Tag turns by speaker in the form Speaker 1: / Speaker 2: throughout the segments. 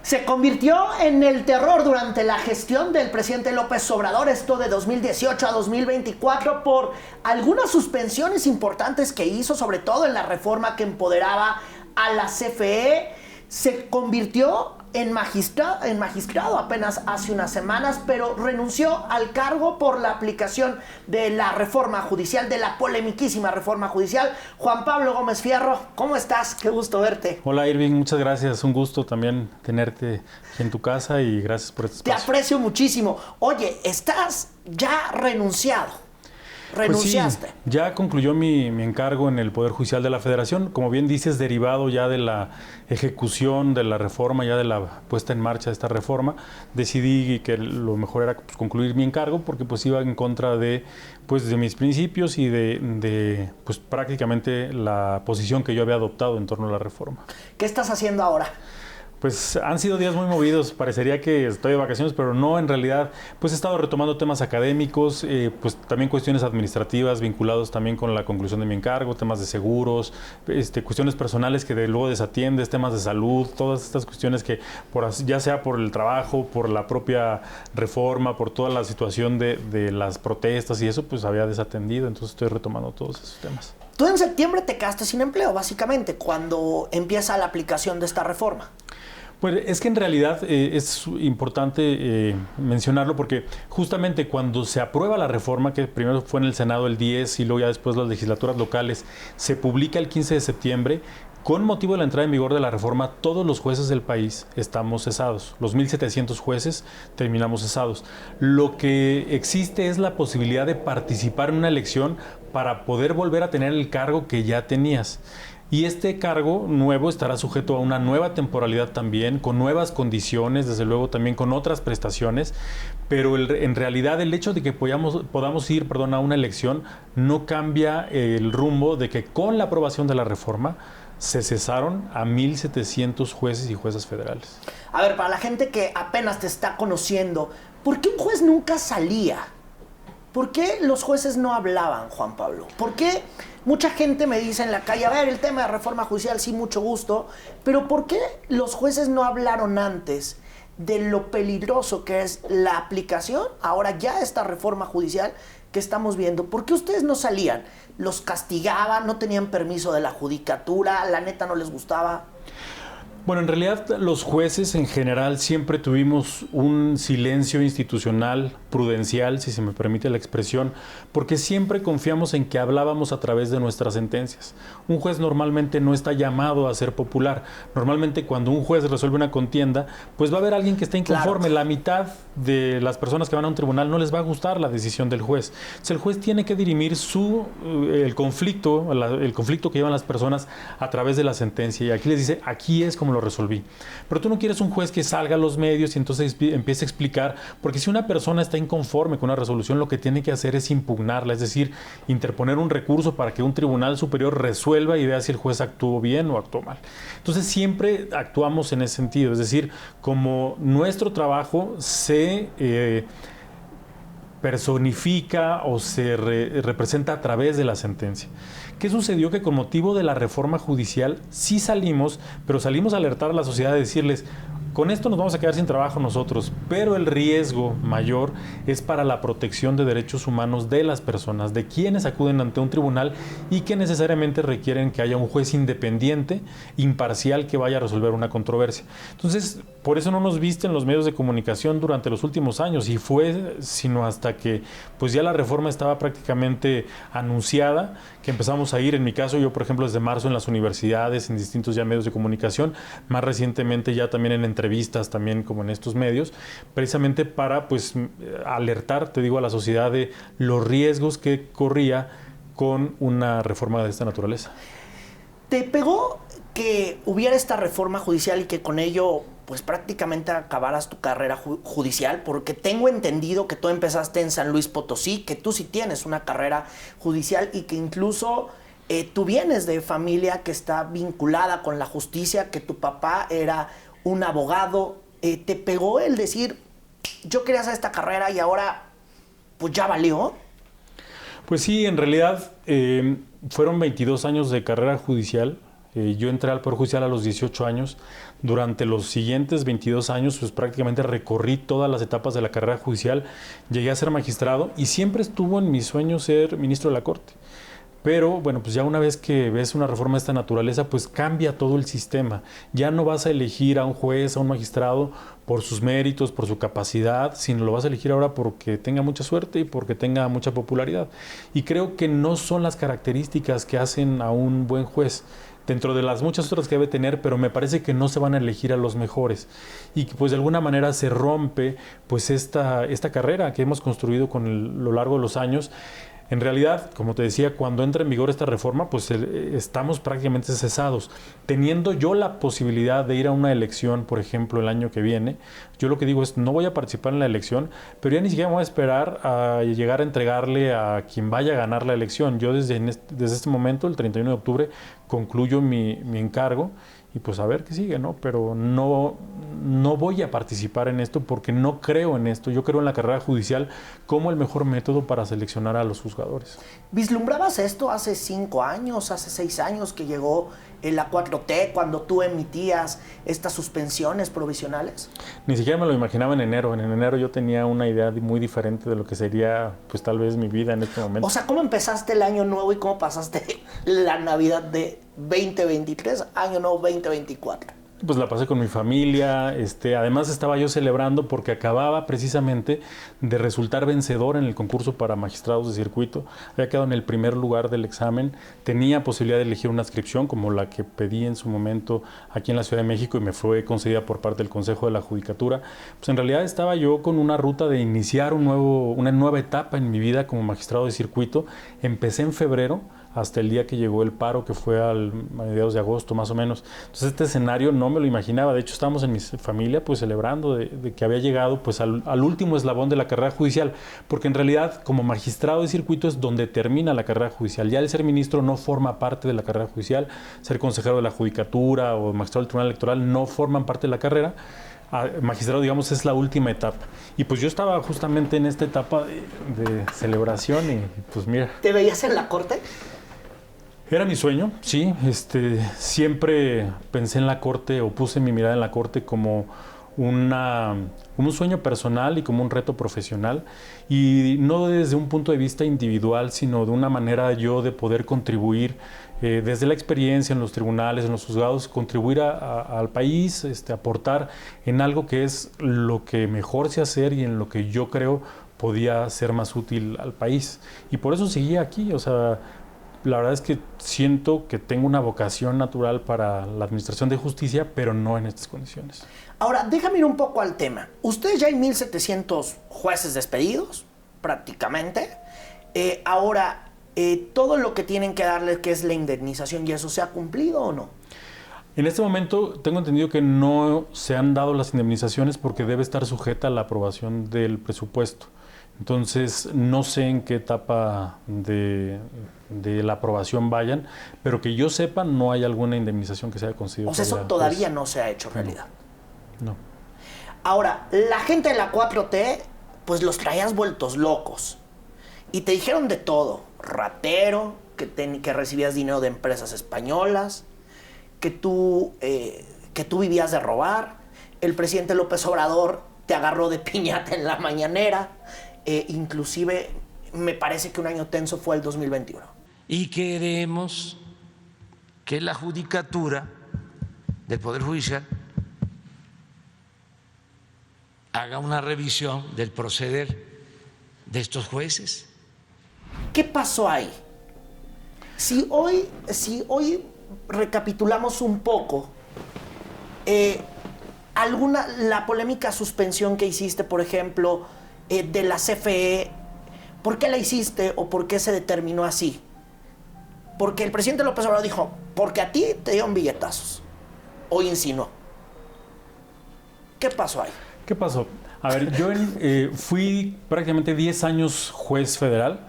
Speaker 1: Se convirtió en el terror durante la gestión del presidente López Obrador, esto de 2018 a 2024, por algunas suspensiones importantes que hizo, sobre todo en la reforma que empoderaba a la CFE. Se convirtió en magistrado apenas hace unas semanas, pero renunció al cargo por la aplicación de la reforma judicial, de la polemiquísima reforma judicial. Juan Pablo Gómez Fierro, ¿cómo estás? Qué gusto verte.
Speaker 2: Hola Irving, muchas gracias. Un gusto también tenerte en tu casa y gracias por este espacio.
Speaker 1: Te aprecio muchísimo. Oye, estás ya renunciado. ¿Renunciaste?
Speaker 2: Pues sí, ya concluyó mi encargo en el Poder Judicial de la Federación. Como bien dices, derivado ya de la ejecución de la reforma, ya de la puesta en marcha de esta reforma, decidí que lo mejor era concluir mi encargo porque pues iba en contra de mis principios y de prácticamente la posición que yo había adoptado en torno a la reforma.
Speaker 1: ¿Qué estás haciendo ahora?
Speaker 2: Pues han sido días muy movidos, parecería que estoy de vacaciones, pero no, en realidad pues he estado retomando temas académicos, pues también cuestiones administrativas vinculados también con la conclusión de mi encargo, temas de seguros, cuestiones personales que luego desatiendes, temas de salud, todas estas cuestiones que ya sea por el trabajo, por la propia reforma, por toda la situación de las protestas y eso, pues había desatendido, entonces estoy retomando todos esos temas.
Speaker 1: Tú en septiembre te quedaste sin empleo, básicamente, cuando empieza la aplicación de esta reforma.
Speaker 2: Pues es que en realidad es importante mencionarlo porque justamente cuando se aprueba la reforma, que primero fue en el Senado el 10 y luego ya después las legislaturas locales, se publica el 15 de septiembre, con motivo de la entrada en vigor de la reforma, todos los jueces del país estamos cesados. Los 1,700 jueces terminamos cesados. Lo que existe es la posibilidad de participar en una elección para poder volver a tener el cargo que ya tenías. Y este cargo nuevo estará sujeto a una nueva temporalidad también, con nuevas condiciones, desde luego también con otras prestaciones, pero en realidad el hecho de que podamos ir a una elección no cambia el rumbo de que con la aprobación de la reforma se cesaron a 1,700 jueces y juezas federales.
Speaker 1: A ver, para la gente que apenas te está conociendo, ¿por qué un juez nunca salía? ¿Por qué los jueces no hablaban, Juan Pablo? ¿Por qué mucha gente me dice en la calle, a ver, el tema de reforma judicial, sí, mucho gusto, pero ¿por qué los jueces no hablaron antes de lo peligroso que es la aplicación, ahora ya esta reforma judicial que estamos viendo? ¿Por qué ustedes no salían? ¿Los castigaban? ¿No tenían permiso de la judicatura? ¿La neta no les gustaba?
Speaker 2: Bueno, en realidad los jueces en general siempre tuvimos un silencio institucional, prudencial, si se me permite la expresión, porque siempre confiamos en que hablábamos a través de nuestras sentencias. Un juez normalmente no está llamado a ser popular. Normalmente cuando un juez resuelve una contienda, pues va a haber alguien que esté inconforme. Claro. La mitad de las personas que van a un tribunal no les va a gustar la decisión del juez. Entonces el juez tiene que dirimir el conflicto que llevan las personas a través de la sentencia. Y aquí les dice, aquí es como lo resolví. Pero tú no quieres un juez que salga a los medios y entonces empiece a explicar, porque si una persona está inconforme con una resolución, lo que tiene que hacer es impugnarla, es decir, interponer un recurso para que un tribunal superior resuelva y vea si el juez actuó bien o actuó mal. Entonces siempre actuamos en ese sentido, es decir, como nuestro trabajo se personifica o se representa a través de la sentencia. ¿Qué sucedió? Que con motivo de la reforma judicial sí salimos, pero salimos a alertar a la sociedad, de decirles, con esto nos vamos a quedar sin trabajo nosotros, pero el riesgo mayor es para la protección de derechos humanos de las personas, de quienes acuden ante un tribunal y que necesariamente requieren que haya un juez independiente, imparcial, que vaya a resolver una controversia. Entonces, por eso no nos viste en los medios de comunicación durante los últimos años, y fue sino hasta que pues ya la reforma estaba prácticamente anunciada, que empezamos a ir, en mi caso, yo por ejemplo desde marzo en las universidades, en distintos ya medios de comunicación, más recientemente ya también en entrevistas, también como en estos medios, precisamente para pues alertar, te digo, a la sociedad de los riesgos que corría con una reforma de esta naturaleza.
Speaker 1: ¿Te pegó que hubiera esta reforma judicial y que con ello pues prácticamente acabaras tu carrera judicial? Porque tengo entendido que tú empezaste en San Luis Potosí, que tú sí tienes una carrera judicial y que incluso tú vienes de familia que está vinculada con la justicia, que tu papá era un abogado. ¿Te pegó el decir, yo quería hacer esta carrera y ahora pues ya valió?
Speaker 2: Pues sí, en realidad fueron 22 años de carrera judicial. Yo entré al Poder Judicial a los 18 años. Durante los siguientes 22 años, pues prácticamente recorrí todas las etapas de la carrera judicial. Llegué a ser magistrado y siempre estuvo en mi sueño ser ministro de la Corte. Pero, bueno, pues ya una vez que ves una reforma de esta naturaleza, pues cambia todo el sistema. Ya no vas a elegir a un juez, a un magistrado por sus méritos, por su capacidad, sino lo vas a elegir ahora porque tenga mucha suerte y porque tenga mucha popularidad. Y creo que no son las características que hacen a un buen juez, dentro de las muchas otras que debe tener, pero me parece que no se van a elegir a los mejores. Y que pues de alguna manera se rompe pues esta carrera que hemos construido con lo largo de los años. En realidad, como te decía, cuando entra en vigor esta reforma, pues estamos prácticamente cesados. Teniendo yo la posibilidad de ir a una elección, por ejemplo, el año que viene, yo lo que digo es, no voy a participar en la elección, pero ya ni siquiera me voy a esperar a llegar a entregarle a quien vaya a ganar la elección. Yo desde este momento, el 31 de octubre, concluyo mi encargo y pues a ver qué sigue, ¿no? Pero no voy a participar en esto porque no creo en esto. Yo creo en la carrera judicial como el mejor método para seleccionar a los juzgadores.
Speaker 1: ¿Vislumbrabas esto hace 5 años, hace 6 años que llegó la 4T, cuando tú emitías estas suspensiones provisionales?
Speaker 2: Ni siquiera me lo imaginaba en enero. En enero yo tenía una idea muy diferente de lo que sería, pues tal vez mi vida en este momento.
Speaker 1: O sea, ¿cómo empezaste el año nuevo y cómo pasaste la Navidad de 2023, año nuevo 2024?
Speaker 2: Pues la pasé con mi familia, además estaba yo celebrando porque acababa precisamente de resultar vencedor en el concurso para magistrados de circuito. Había quedado en el primer lugar del examen, tenía posibilidad de elegir una adscripción como la que pedí en su momento aquí en la Ciudad de México y me fue concedida por parte del Consejo de la Judicatura. Pues en realidad estaba yo con una ruta de iniciar una nueva etapa en mi vida como magistrado de circuito. Empecé en febrero, hasta el día que llegó el paro, que fue a mediados de agosto más o menos. Entonces este escenario no me lo imaginaba. De hecho estábamos en mi familia pues celebrando de que había llegado pues al último eslabón de la carrera judicial, porque en realidad como magistrado de circuito es donde termina la carrera judicial. Ya el ser ministro no forma parte de la carrera judicial, ser consejero de la Judicatura o magistrado del Tribunal Electoral no forman parte de la carrera. Magistrado, digamos, es la última etapa. Y pues yo estaba justamente en esta etapa de celebración y pues mira.
Speaker 1: ¿Te veías en la corte?
Speaker 2: Era mi sueño, sí. Siempre pensé en la Corte o puse mi mirada en la Corte como un sueño personal y como un reto profesional. Y no desde un punto de vista individual, sino de una manera yo de poder contribuir desde la experiencia en los tribunales, en los juzgados, contribuir al país, aportar en algo que es lo que mejor sé hacer y en lo que yo creo podía ser más útil al país. Y por eso seguí aquí, o sea, la verdad es que siento que tengo una vocación natural para la administración de justicia, pero no en estas condiciones.
Speaker 1: Ahora, déjame ir un poco al tema. Ustedes ya hay 1,700 jueces despedidos, prácticamente. Ahora, todo lo que tienen que darles, que es la indemnización, ¿y eso se ha cumplido o no?
Speaker 2: En este momento tengo entendido que no se han dado las indemnizaciones porque debe estar sujeta a la aprobación del presupuesto. Entonces, no sé en qué etapa de la aprobación vayan, pero que yo sepa, no hay alguna indemnización que se haya concedido.
Speaker 1: O sea, eso todavía no se ha hecho realidad.
Speaker 2: No.
Speaker 1: Ahora, la gente de la 4T, pues los traías vueltos locos. Y te dijeron de todo. Ratero, que recibías dinero de empresas españolas, que tú vivías de robar. El presidente López Obrador te agarró de piñata en la mañanera. Inclusive, me parece que un año tenso fue el 2021.
Speaker 3: Y queremos que la Judicatura del Poder Judicial haga una revisión del proceder de estos jueces.
Speaker 1: ¿Qué pasó ahí? Si hoy recapitulamos un poco, la polémica suspensión que hiciste, por ejemplo, de la CFE, ¿por qué la hiciste o por qué se determinó así? Porque el presidente López Obrador dijo, porque a ti te dieron billetazos, o insinuó. ¿Qué pasó ahí?
Speaker 2: ¿Qué pasó? A ver, yo fui prácticamente 10 años juez federal.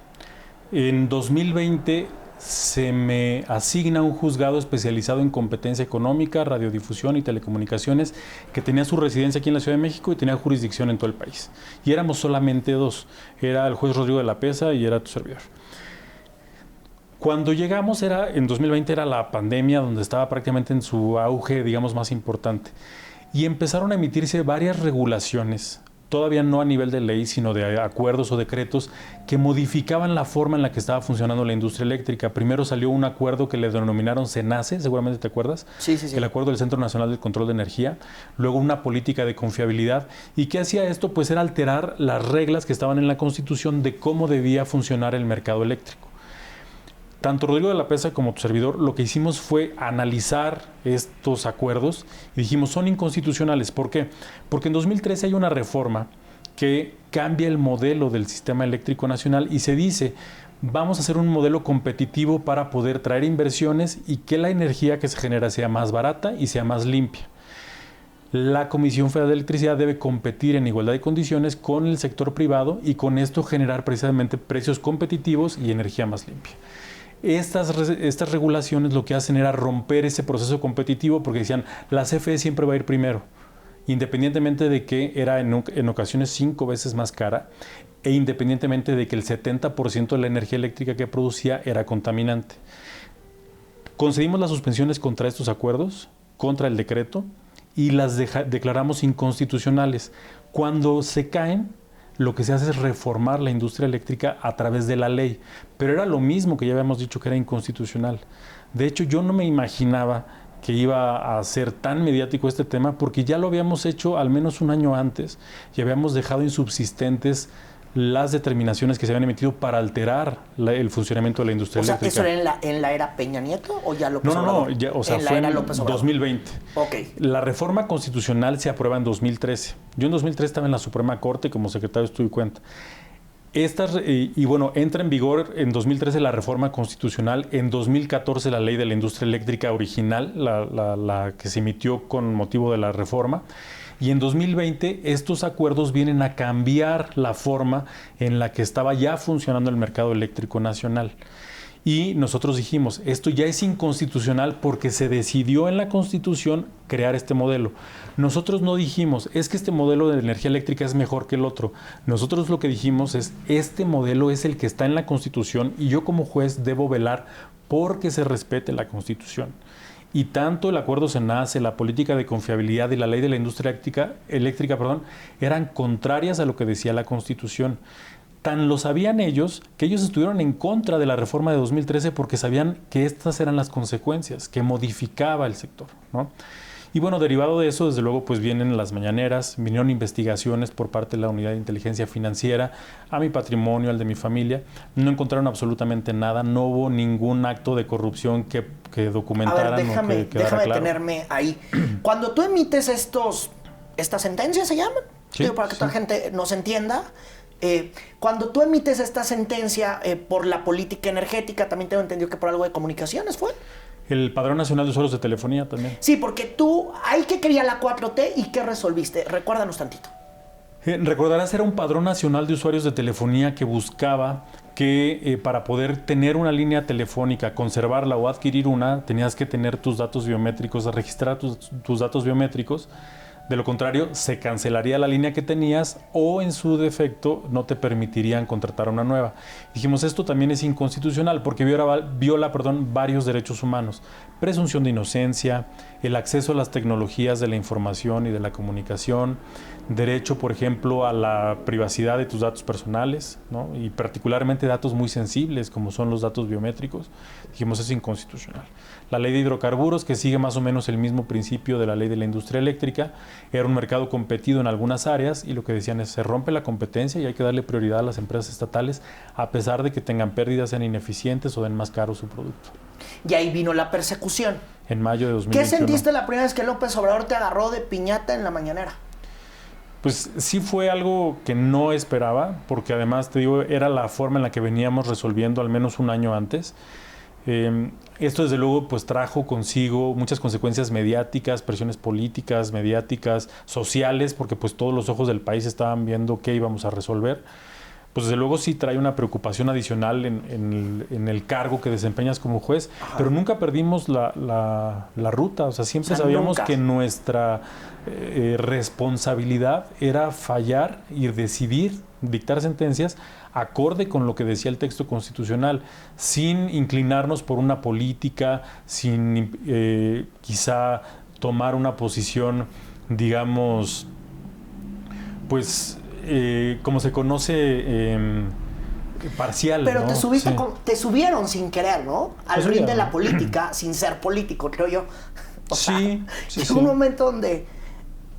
Speaker 2: En 2020 se me asigna un juzgado especializado en competencia económica, radiodifusión y telecomunicaciones que tenía su residencia aquí en la Ciudad de México y tenía jurisdicción en todo el país. Y éramos solamente 2. Era el juez Rodrigo de la Peza y era tu servidor. Cuando llegamos en 2020 era la pandemia donde estaba prácticamente en su auge, digamos, más importante. Y empezaron a emitirse varias regulaciones, todavía no a nivel de ley, sino de acuerdos o decretos que modificaban la forma en la que estaba funcionando la industria eléctrica. Primero salió un acuerdo que le denominaron CENACE, seguramente te acuerdas.
Speaker 1: Sí.
Speaker 2: El acuerdo del Centro Nacional del Control de Energía. Luego una política de confiabilidad. ¿Y qué hacía esto? Pues era alterar las reglas que estaban en la Constitución de cómo debía funcionar el mercado eléctrico. Tanto Rodrigo de la Pesa como tu servidor, lo que hicimos fue analizar estos acuerdos y dijimos, son inconstitucionales. ¿Por qué? Porque en 2013 hay una reforma que cambia el modelo del sistema eléctrico nacional y se dice, vamos a hacer un modelo competitivo para poder traer inversiones y que la energía que se genera sea más barata y sea más limpia. La Comisión Federal de Electricidad debe competir en igualdad de condiciones con el sector privado y con esto generar precisamente precios competitivos y energía más limpia. Estas regulaciones lo que hacen era romper ese proceso competitivo porque decían, la CFE siempre va a ir primero, independientemente de que era en ocasiones 5 veces más cara e independientemente de que el 70% de la energía eléctrica que producía era contaminante. Concedimos las suspensiones contra estos acuerdos, contra el decreto, y las declaramos inconstitucionales. Cuando se caen, lo que se hace es reformar la industria eléctrica a través de la ley. Pero era lo mismo que ya habíamos dicho que era inconstitucional. De hecho, yo no me imaginaba que iba a ser tan mediático este tema porque ya lo habíamos hecho al menos un año antes y habíamos dejado insubsistentes las determinaciones que se habían emitido para alterar el funcionamiento de la industria eléctrica.
Speaker 1: ¿Eso era en la era Peña Nieto o ya López
Speaker 2: Obrador?
Speaker 1: No,
Speaker 2: ya, o sea, fue en 2020. Okay. La reforma constitucional se aprueba en 2013. Yo en 2013 estaba en la Suprema Corte como secretario de Estudio y Cuenta. Bueno, entra en vigor en 2013 la reforma constitucional, en 2014 la ley de la industria eléctrica original, la que se emitió con motivo de la reforma. Y en 2020 estos acuerdos vienen a cambiar la forma en la que estaba ya funcionando el mercado eléctrico nacional. Y nosotros dijimos, esto ya es inconstitucional porque se decidió en la Constitución crear este modelo. Nosotros no dijimos, es que este modelo de energía eléctrica es mejor que el otro. Nosotros lo que dijimos es, este modelo es el que está en la Constitución y yo como juez debo velar porque se respete la Constitución. Y tanto el acuerdo CENACE, la política de confiabilidad y la ley de la industria eléctrica, eran contrarias a lo que decía la Constitución. Tan lo sabían ellos que ellos estuvieron en contra de la reforma de 2013 porque sabían que estas eran las consecuencias, que modificaba el sector, ¿no? Y bueno, derivado de eso, desde luego, pues vienen las mañaneras, vinieron investigaciones por parte de la Unidad de Inteligencia Financiera a mi patrimonio, al de mi familia. No encontraron absolutamente nada, no hubo ningún acto de corrupción que documentaran.
Speaker 1: A ver, déjame
Speaker 2: claro.
Speaker 1: detenerme ahí. Cuando tú emites estas sentencias, ¿se llaman?
Speaker 2: Sí,
Speaker 1: digo, para que toda la gente nos entienda. Cuando tú emites esta sentencia por la política energética, también tengo entendido que por algo de comunicaciones fue.
Speaker 2: El Padrón Nacional de Usuarios de Telefonía también.
Speaker 1: Sí, porque tú, ¿ahí qué quería la 4T y qué resolviste? Recuérdanos tantito.
Speaker 2: Recordarás, era un Padrón Nacional de Usuarios de Telefonía que buscaba que para poder tener una línea telefónica, conservarla o adquirir una, tenías que tener tus datos biométricos, registrar tus datos biométricos. De lo contrario, se cancelaría la línea que tenías o, en su defecto, no te permitirían contratar una nueva. Dijimos, esto también es inconstitucional porque viola varios derechos humanos. Presunción de inocencia, el acceso a las tecnologías de la información y de la comunicación, derecho, por ejemplo, a la privacidad de tus datos personales, ¿no? Y particularmente datos muy sensibles como son los datos biométricos. Dijimos, es inconstitucional. La ley de hidrocarburos, que sigue más o menos el mismo principio de la ley de la industria eléctrica, era un mercado competido en algunas áreas y lo que decían es se rompe la competencia y hay que darle prioridad a las empresas estatales a pesar de que tengan pérdidas, sean ineficientes o den más caro su producto.
Speaker 1: Y ahí vino la persecución.
Speaker 2: En mayo de 2021.
Speaker 1: ¿Qué sentiste la primera vez que López Obrador te agarró de piñata en la mañanera?
Speaker 2: Pues sí fue algo que no esperaba, porque además, te digo, era la forma en la que veníamos resolviendo al menos un año antes. Esto desde luego pues trajo consigo muchas consecuencias mediáticas, presiones políticas, mediáticas, sociales, porque pues todos los ojos del país estaban viendo qué íbamos a resolver. Pues desde luego sí trae una preocupación adicional en el cargo que desempeñas como juez. Ajá. Pero nunca perdimos la ruta, o sea, siempre sabíamos que nuestra responsabilidad era fallar y decidir dictar sentencias acorde con lo que decía el texto constitucional, sin inclinarnos por una política, sin quizá tomar una posición, digamos, pues como se conoce, parcial.
Speaker 1: Pero
Speaker 2: ¿no?
Speaker 1: te subieron sin querer, ¿no? Al ring de la política, sin ser político, creo yo. O sea, llegó un momento donde,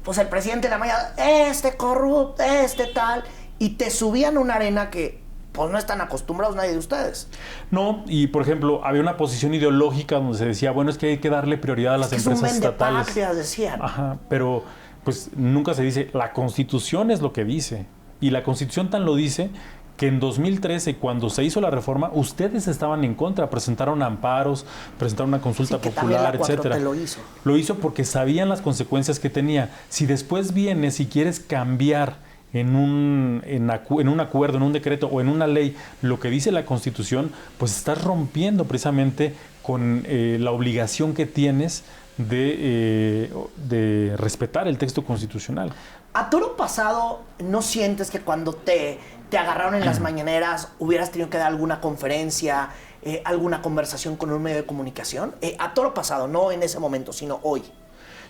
Speaker 1: pues el presidente de la mañana, corrupto, tal, y te subían a una arena que, pues no están acostumbrados nadie de ustedes.
Speaker 2: No, y por ejemplo, había una posición ideológica donde se decía, bueno, es que hay que darle prioridad a las empresas estatales.
Speaker 1: Patria, decían.
Speaker 2: Ajá, pero pues nunca se dice, la Constitución es lo que dice. Y la Constitución tan lo dice que en 2013, cuando se hizo la reforma, ustedes estaban en contra, presentaron amparos, presentaron una consulta popular, etcétera. Lo hizo porque sabían las consecuencias que tenía. Si después vienes y quieres cambiar en un acuerdo, en un decreto o en una ley lo que dice la Constitución, pues estás rompiendo precisamente con la obligación que tienes de respetar el texto constitucional.
Speaker 1: A toro pasado, ¿no sientes que cuando te agarraron en las mañaneras hubieras tenido que dar alguna conferencia, alguna conversación con un medio de comunicación? A toro pasado, no en ese momento, sino hoy.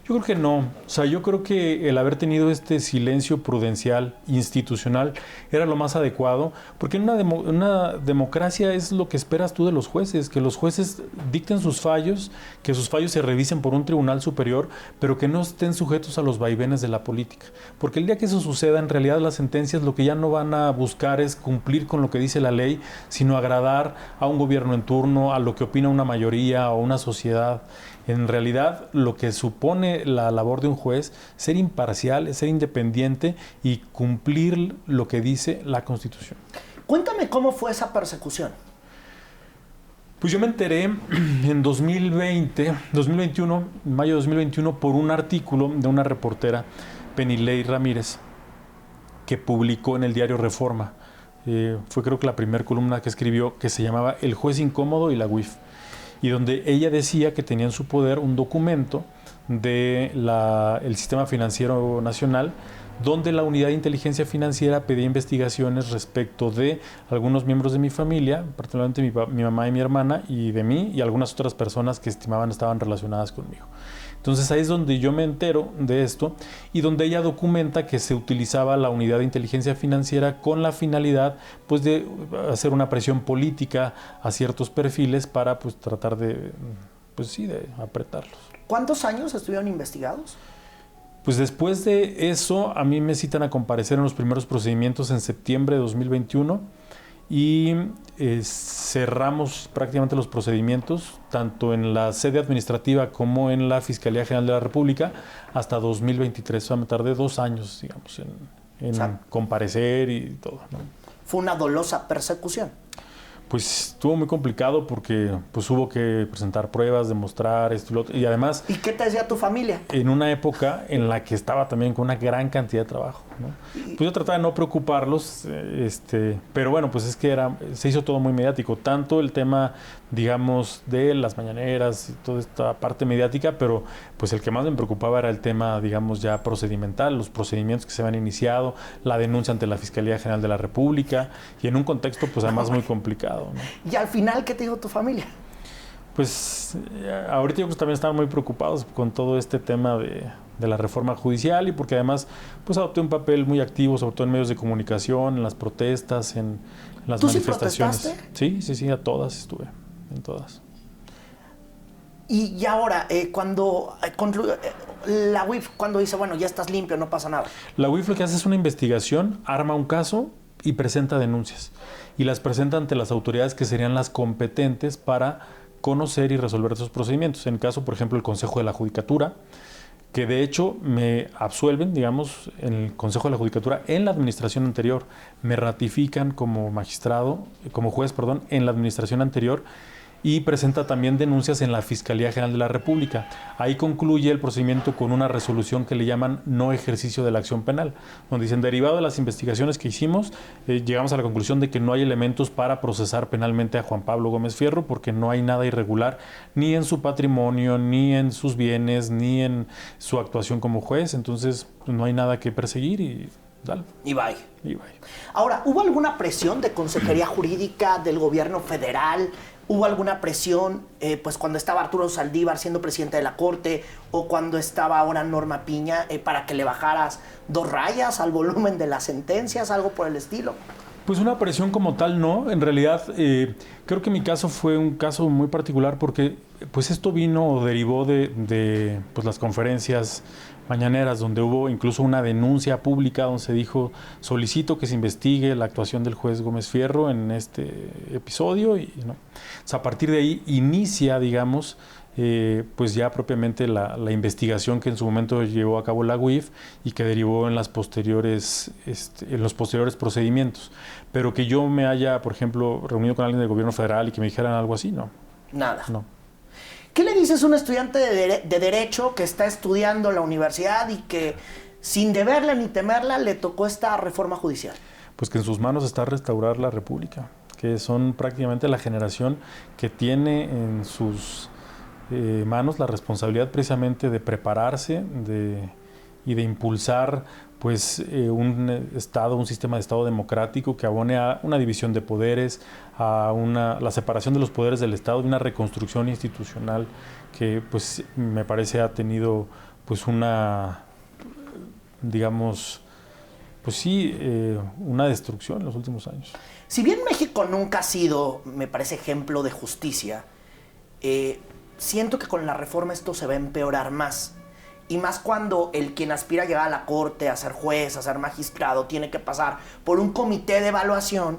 Speaker 2: Yo creo que no. O sea, yo creo que el haber tenido este silencio prudencial, institucional, era lo más adecuado, porque en una democracia es lo que esperas tú de los jueces, que los jueces dicten sus fallos, que sus fallos se revisen por un tribunal superior, pero que no estén sujetos a los vaivenes de la política. Porque el día que eso suceda, en realidad las sentencias lo que ya no van a buscar es cumplir con lo que dice la ley, sino agradar a un gobierno en turno, a lo que opina una mayoría o una sociedad. En realidad, lo que supone la labor de un juez, ser imparcial, ser independiente y cumplir lo que dice la Constitución.
Speaker 1: Cuéntame cómo fue esa persecución.
Speaker 2: Pues yo me enteré en 2021, en mayo de 2021, por un artículo de una reportera, Penilei Ramírez, que publicó en el diario Reforma. Fue creo que la primera columna que escribió, que se llamaba El juez incómodo y la UIF. Y donde ella decía que tenía en su poder un documento del Sistema Financiero Nacional, donde la Unidad de Inteligencia Financiera pedía investigaciones respecto de algunos miembros de mi familia, particularmente mi mamá y mi hermana, y de mí y algunas otras personas que estimaban estaban relacionadas conmigo. Entonces ahí es donde yo me entero de esto y donde ella documenta que se utilizaba la Unidad de Inteligencia Financiera con la finalidad pues de hacer una presión política a ciertos perfiles para pues tratar de apretarlos.
Speaker 1: ¿Cuántos años estuvieron investigados?
Speaker 2: Pues después de eso a mí me citan a comparecer en los primeros procedimientos en septiembre de 2021 y cerramos prácticamente los procedimientos, tanto en la sede administrativa como en la Fiscalía General de la República, hasta 2023. O sea, me tardé 2 años, digamos, en comparecer y todo, ¿no?
Speaker 1: Fue una dolosa persecución.
Speaker 2: Pues estuvo muy complicado porque pues hubo que presentar pruebas, demostrar esto y lo otro. Y además...
Speaker 1: ¿Y qué te decía tu familia?
Speaker 2: En una época en la que estaba también con una gran cantidad de trabajo, ¿no? Pues yo trataba de no preocuparlos, pero bueno, pues es que se hizo todo muy mediático. Tanto el tema, digamos, de las mañaneras y toda esta parte mediática, pero pues el que más me preocupaba era el tema, digamos, ya procedimental, los procedimientos que se habían iniciado, la denuncia ante la Fiscalía General de la República y en un contexto pues además muy complicado, ¿no?
Speaker 1: ¿Y al final qué te dijo tu familia?
Speaker 2: Pues ahorita ellos también estaban muy preocupados con todo este tema de la reforma judicial y porque además pues adopté un papel muy activo, sobre todo en medios de comunicación, en las protestas, en las manifestaciones.
Speaker 1: ¿Tú sí protestaste?
Speaker 2: Sí, a todas estuve, en todas.
Speaker 1: Y ahora, cuando la UIF, cuando dice, bueno, ya estás limpio, no pasa nada.
Speaker 2: La UIF lo que hace es una investigación, arma un caso y presenta denuncias. Y las presenta ante las autoridades que serían las competentes para conocer y resolver esos procedimientos. En el caso, por ejemplo, el Consejo de la Judicatura, que de hecho me absuelven, digamos, en el Consejo de la Judicatura, en la administración anterior, me ratifican como juez, en la administración anterior, y presenta también denuncias en la Fiscalía General de la República. Ahí concluye el procedimiento con una resolución que le llaman no ejercicio de la acción penal, donde dicen, derivado de las investigaciones que hicimos, llegamos a la conclusión de que no hay elementos para procesar penalmente a Juan Pablo Gómez Fierro porque no hay nada irregular ni en su patrimonio, ni en sus bienes, ni en su actuación como juez, entonces no hay nada que perseguir y dale.
Speaker 1: Y bye.
Speaker 2: Y bye.
Speaker 1: Ahora, ¿hubo alguna presión de Consejería Jurídica, del gobierno federal? ¿Hubo alguna presión pues cuando estaba Arturo Saldívar siendo presidente de la Corte o cuando estaba ahora Norma Piña para que le bajaras 2 rayas al volumen de las sentencias, algo por el estilo?
Speaker 2: Pues una presión como tal no, en realidad creo que mi caso fue un caso muy particular porque pues esto vino o derivó de pues las conferencias mañaneras donde hubo incluso una denuncia pública donde se dijo solicito que se investigue la actuación del juez Gómez Fierro en este episodio y ¿no? O sea, a partir de ahí inicia, digamos, pues ya propiamente la investigación que en su momento llevó a cabo la UIF y que derivó en los posteriores procedimientos. Pero que yo me haya, por ejemplo, reunido con alguien del gobierno federal y que me dijeran algo así, no.
Speaker 1: Nada.
Speaker 2: No.
Speaker 1: ¿Qué le dices a un estudiante de Derecho que está estudiando en la universidad y que sin deberla ni temerla le tocó esta reforma judicial?
Speaker 2: Pues que en sus manos está restaurar la República, que son prácticamente la generación que tiene en sus manos la responsabilidad precisamente de prepararse y de impulsar pues un sistema de Estado democrático que abone a una división de poderes, a la separación de los poderes del Estado y una reconstrucción institucional que pues me parece ha tenido pues una, digamos, pues sí, una destrucción en los últimos años.
Speaker 1: Si bien México nunca ha sido, me parece, ejemplo de justicia, siento que con la reforma esto se va a empeorar más. Y más cuando quien aspira a llegar a la corte, a ser juez, a ser magistrado, tiene que pasar por un comité de evaluación,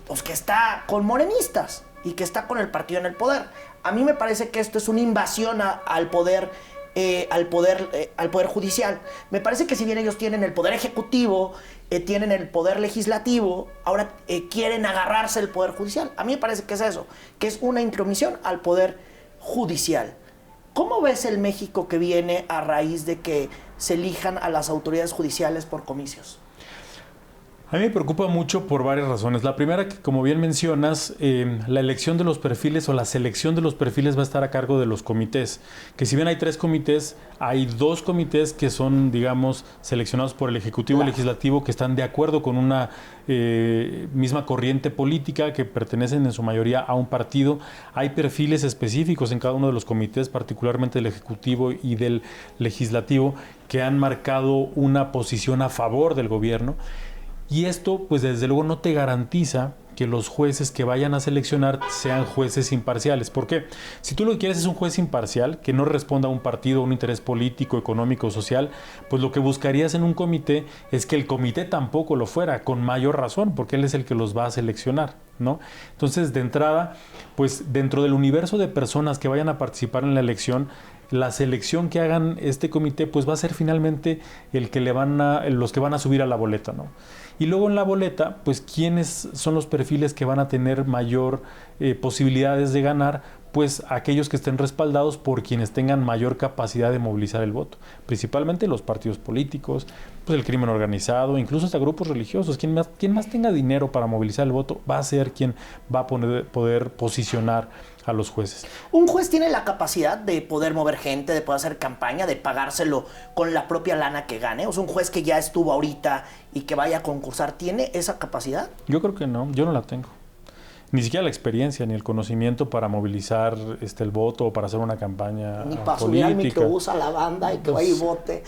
Speaker 1: pues que está con morenistas y que está con el partido en el poder. A mí me parece que esto es una invasión al poder judicial. Me parece que si bien ellos tienen el poder ejecutivo, tienen el poder legislativo, ahora quieren agarrarse el poder judicial. A mí me parece que es eso, que es una intromisión al poder judicial. ¿Cómo ves el México que viene a raíz de que se elijan a las autoridades judiciales por comicios?
Speaker 2: A mí me preocupa mucho por varias razones. La primera, que como bien mencionas, la elección de los perfiles o la selección de los perfiles va a estar a cargo de los comités. Que si bien hay 3 comités, hay 2 comités que son, digamos, seleccionados por el Ejecutivo y Legislativo que están de acuerdo con una misma corriente política, que pertenecen en su mayoría a un partido. Hay perfiles específicos en cada uno de los comités, particularmente del Ejecutivo y del Legislativo, que han marcado una posición a favor del gobierno. Y esto, pues desde luego no te garantiza que los jueces que vayan a seleccionar sean jueces imparciales. ¿Por qué? Si tú lo que quieres es un juez imparcial, que no responda a un partido, a un interés político, económico o social, pues lo que buscarías en un comité es que el comité tampoco lo fuera, con mayor razón, porque él es el que los va a seleccionar, ¿no? Entonces, de entrada, pues dentro del universo de personas que vayan a participar en la elección, la selección que hagan este comité pues va a ser finalmente los que van a subir a la boleta, ¿no? Y luego en la boleta, pues quiénes son los perfiles que van a tener mayor posibilidades de ganar, pues aquellos que estén respaldados por quienes tengan mayor capacidad de movilizar el voto, principalmente los partidos políticos, pues el crimen organizado, incluso hasta grupos religiosos. Quien más tenga dinero para movilizar el voto va a ser quien va a poder posicionar a los jueces.
Speaker 1: ¿Un juez tiene la capacidad de poder mover gente, de poder hacer campaña, de pagárselo con la propia lana que gane? O sea, un juez que ya estuvo ahorita y que vaya a concursar, ¿tiene esa capacidad?
Speaker 2: Yo creo que no, yo no la tengo. Ni siquiera la experiencia ni el conocimiento para movilizar el voto o para hacer una campaña
Speaker 1: ni para
Speaker 2: política.
Speaker 1: subir al microbús a la banda y que vaya y vote.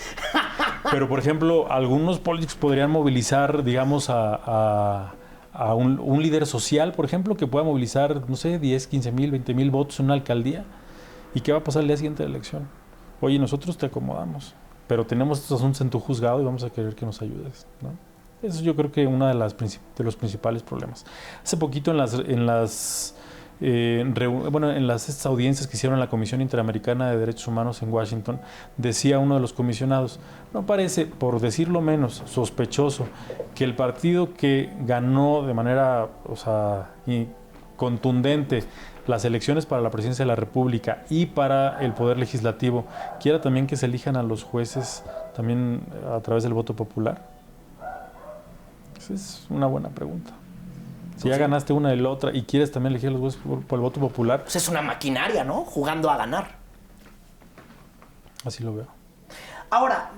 Speaker 2: Pero, por ejemplo, algunos políticos podrían movilizar, digamos, a un líder social, por ejemplo, que pueda movilizar, no sé, 10, 15 mil, 20 mil votos en una alcaldía. ¿Y qué va a pasar el día siguiente de la elección? Oye, nosotros te acomodamos, pero tenemos estos asuntos en tu juzgado y vamos a querer que nos ayudes, ¿no? Eso yo creo que uno de los principales problemas. Hace poquito en estas audiencias que hicieron en la Comisión Interamericana de Derechos Humanos en Washington, decía uno de los comisionados, no parece, por decirlo menos, sospechoso que el partido que ganó de manera contundente las elecciones para la presidencia de la República y para el Poder Legislativo quiera también que se elijan a los jueces también a través del voto popular. Esa es una buena pregunta. Si ya ganaste una y la otra y quieres también elegir los jueces por el voto popular.
Speaker 1: Pues es una maquinaria, ¿no? Jugando a ganar.
Speaker 2: Así lo veo.
Speaker 1: Ahora,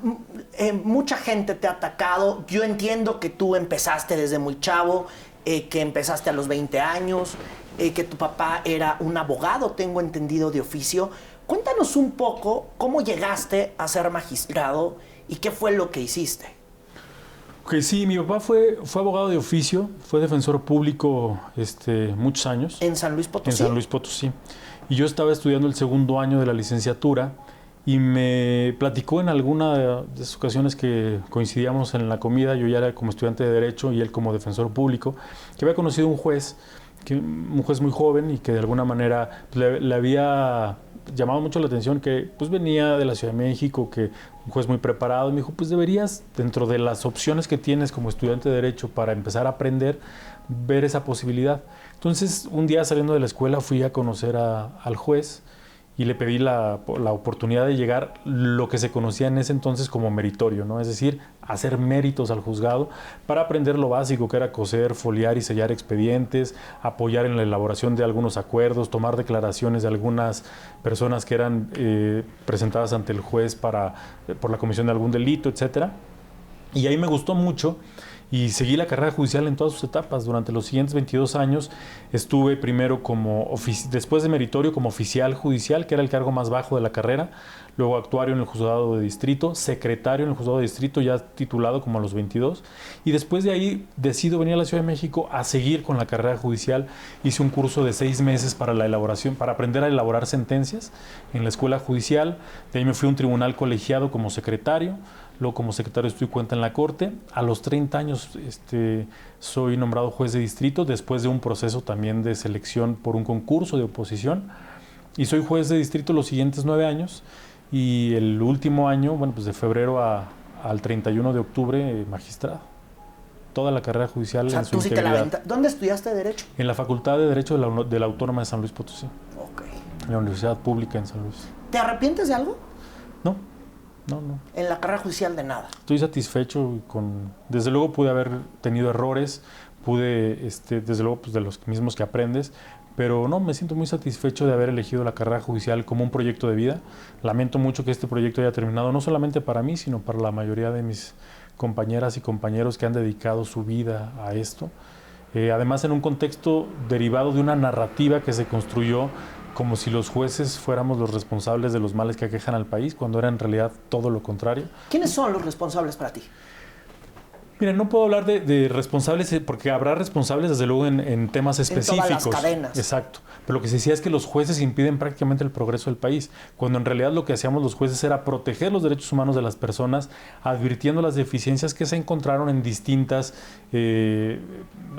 Speaker 1: mucha gente te ha atacado. Yo entiendo que tú empezaste desde muy chavo, que empezaste a los 20 años, que tu papá era un abogado, tengo entendido, de oficio. Cuéntanos un poco cómo llegaste a ser magistrado y qué fue lo que hiciste.
Speaker 2: Ok, sí, mi papá fue abogado de oficio, fue defensor público muchos años.
Speaker 1: ¿En San Luis Potosí?
Speaker 2: En San Luis Potosí. Y yo estaba estudiando el segundo año de la licenciatura y me platicó en alguna de esas ocasiones que coincidíamos en la comida, yo ya era como estudiante de Derecho y él como defensor público, que había conocido un juez muy joven y que de alguna manera le había llamado mucho la atención, que pues venía de la Ciudad de México, que un juez muy preparado, y me dijo, pues deberías, dentro de las opciones que tienes como estudiante de Derecho para empezar a aprender, ver esa posibilidad. Entonces, un día saliendo de la escuela fui a conocer al juez y le pedí la oportunidad de llegar lo que se conocía en ese entonces como meritorio, ¿no? Es decir, hacer méritos al juzgado para aprender lo básico, que era coser, foliar y sellar expedientes, apoyar en la elaboración de algunos acuerdos, tomar declaraciones de algunas personas que eran presentadas ante el juez por la comisión de algún delito, etcétera. Y ahí me gustó mucho y seguí la carrera judicial en todas sus etapas. Durante los siguientes 22 años estuve primero después de meritorio como oficial judicial, que era el cargo más bajo de la carrera, luego actuario en el juzgado de distrito, secretario en el juzgado de distrito, ya titulado como a los 22, y después de ahí decido venir a la Ciudad de México a seguir con la carrera judicial. Hice un curso de 6 meses para aprender a elaborar sentencias en la escuela judicial. De ahí me fui a un tribunal colegiado como secretario. Luego como secretario estoy cuenta en la Corte. A los 30 años soy nombrado juez de distrito después de un proceso también de selección por un concurso de oposición. Y soy juez de distrito los siguientes 9 años. Y el último año, pues de febrero al 31 de octubre, magistrado. Toda la carrera judicial, o sea, en su integridad.
Speaker 1: ¿Dónde estudiaste Derecho?
Speaker 2: En la Facultad de Derecho de la Autónoma de San Luis Potosí.
Speaker 1: Ok.
Speaker 2: En la Universidad Pública en San Luis.
Speaker 1: ¿Te arrepientes de algo?
Speaker 2: No.
Speaker 1: En la carrera judicial de nada.
Speaker 2: Estoy satisfecho desde luego pude haber tenido errores, desde luego pues de los mismos que aprendes, pero no, me siento muy satisfecho de haber elegido la carrera judicial como un proyecto de vida. Lamento mucho que este proyecto haya terminado, no solamente para mí, sino para la mayoría de mis compañeras y compañeros que han dedicado su vida a esto. Además, en un contexto derivado de una narrativa que se construyó como si los jueces fuéramos los responsables de los males que aquejan al país, cuando era en realidad todo lo contrario.
Speaker 1: ¿Quiénes son los responsables para ti?
Speaker 2: Mira, no puedo hablar de responsables, porque habrá responsables desde luego en temas específicos.
Speaker 1: En todas las cadenas.
Speaker 2: Exacto. Pero lo que se decía es que los jueces impiden prácticamente el progreso del país, cuando en realidad lo que hacíamos los jueces era proteger los derechos humanos de las personas, advirtiendo las deficiencias que se encontraron en distintas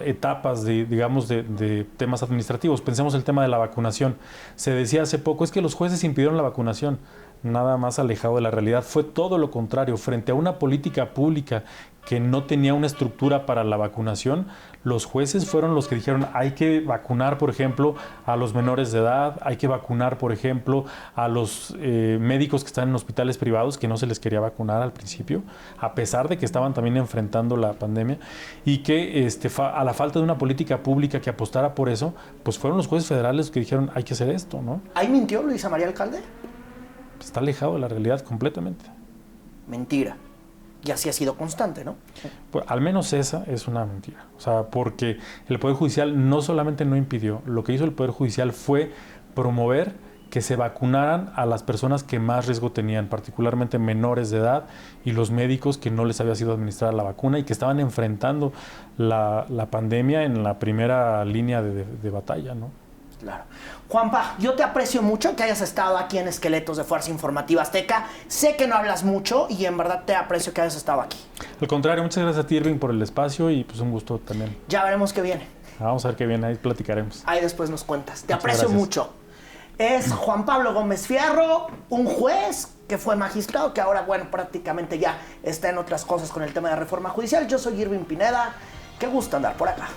Speaker 2: etapas de temas administrativos. Pensemos el tema de la vacunación. Se decía hace poco, es que los jueces impidieron la vacunación. Nada más alejado de la realidad. Fue todo lo contrario. Frente a una política pública que no tenía una estructura para la vacunación, los jueces fueron los que dijeron hay que vacunar, por ejemplo, a los menores de edad, hay que vacunar, por ejemplo, a los médicos que están en hospitales privados, que no se les quería vacunar al principio, a pesar de que estaban también enfrentando la pandemia, y que a la falta de una política pública que apostara por eso, pues fueron los jueces federales los que dijeron hay que hacer esto, ¿no?
Speaker 1: ¿Ahí mintió Luisa María Alcalde?
Speaker 2: Está alejado de la realidad completamente.
Speaker 1: Mentira. Y así ha sido constante, ¿no?
Speaker 2: Pues, al menos esa es una mentira. O sea, porque el Poder Judicial no solamente no impidió, lo que hizo el Poder Judicial fue promover que se vacunaran a las personas que más riesgo tenían, particularmente menores de edad y los médicos que no les había sido administrada la vacuna y que estaban enfrentando la pandemia en la primera línea de batalla, ¿no?
Speaker 1: Claro. Juanpa, yo te aprecio mucho que hayas estado aquí en Esqueletos de Fuerza Informativa Azteca. Sé que no hablas mucho y en verdad te aprecio que hayas estado aquí.
Speaker 2: Al contrario, muchas gracias a ti, Irving, por el espacio y pues un gusto también.
Speaker 1: Ya veremos qué viene.
Speaker 2: Vamos a ver qué viene, ahí platicaremos.
Speaker 1: Ahí después nos cuentas. Te
Speaker 2: Muchas
Speaker 1: aprecio
Speaker 2: gracias.
Speaker 1: mucho. Es Juan Pablo Gómez Fierro, un juez que fue magistrado, que ahora, bueno, prácticamente ya está en otras cosas con el tema de reforma judicial. Yo soy Irving Pineda. Qué gusto andar por acá.